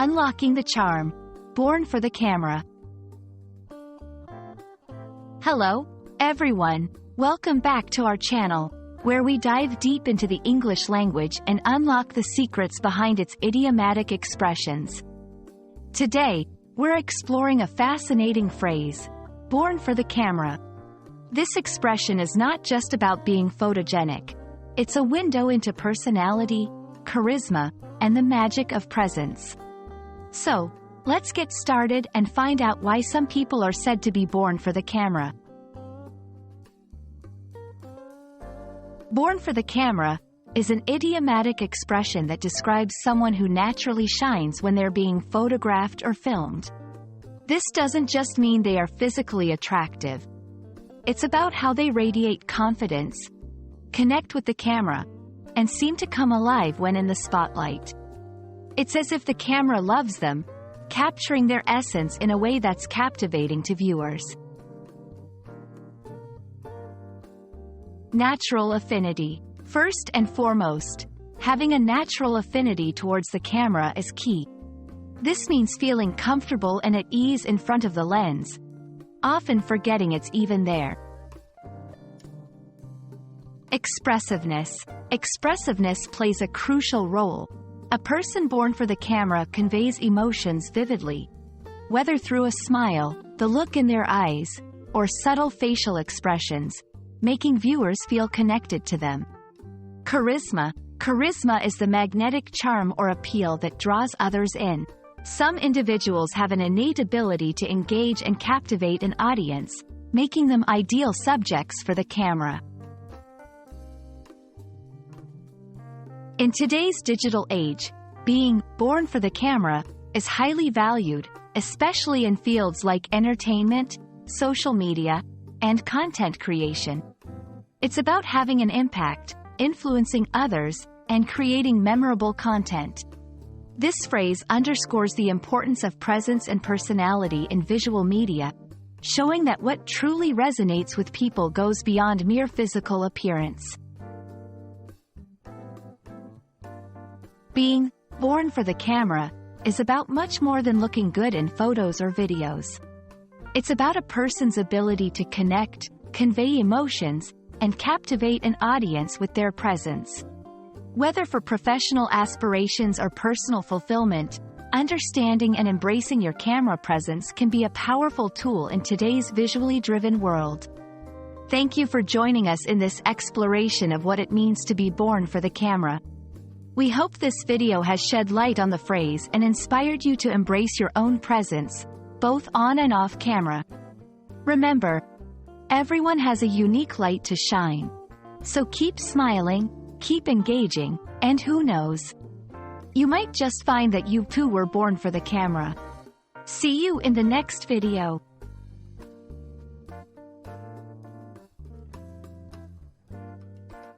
Unlocking the charm. Born for the camera. Hello, everyone. Welcome back to our channel, where we dive deep into the English language and unlock the secrets behind its idiomatic expressions. Today, we're exploring a fascinating phrase, born for the camera. This expression is not just about being photogenic. It's a window into personality, charisma, and the magic of presence. So, let's get started and find out why some people are said to be born for the camera. Born for the camera is an idiomatic expression that describes someone who naturally shines when they're being photographed or filmed. This doesn't just mean they are physically attractive. It's about how they radiate confidence, connect with the camera, and seem to come alive when in the spotlight. It's as if the camera loves them, capturing their essence in a way that's captivating to viewers. Natural affinity. First and foremost, having a natural affinity towards the camera is key. This means feeling comfortable and at ease in front of the lens, often forgetting it's even there. Expressiveness. Expressiveness plays a crucial role. A person born for the camera conveys emotions vividly, whether through a smile, the look in their eyes, or subtle facial expressions, making viewers feel connected to them. Charisma. Charisma is the magnetic charm or appeal that draws others in. Some individuals have an innate ability to engage and captivate an audience, making them ideal subjects for the camera. In today's digital age, being born for the camera is highly valued, especially in fields like entertainment, social media, and content creation. It's about having an impact, influencing others, and creating memorable content. This phrase underscores the importance of presence and personality in visual media, showing that what truly resonates with people goes beyond mere physical appearance. Being born for the camera is about much more than looking good in photos or videos. It's about a person's ability to connect, convey emotions, and captivate an audience with their presence. Whether for professional aspirations or personal fulfillment, understanding and embracing your camera presence can be a powerful tool in today's visually driven world. Thank you for joining us in this exploration of what it means to be born for the camera. We hope this video has shed light on the phrase and inspired you to embrace your own presence, both on and off camera. Remember, everyone has a unique light to shine. So keep smiling, keep engaging, and who knows? You might just find that you too were born for the camera. See you in the next video.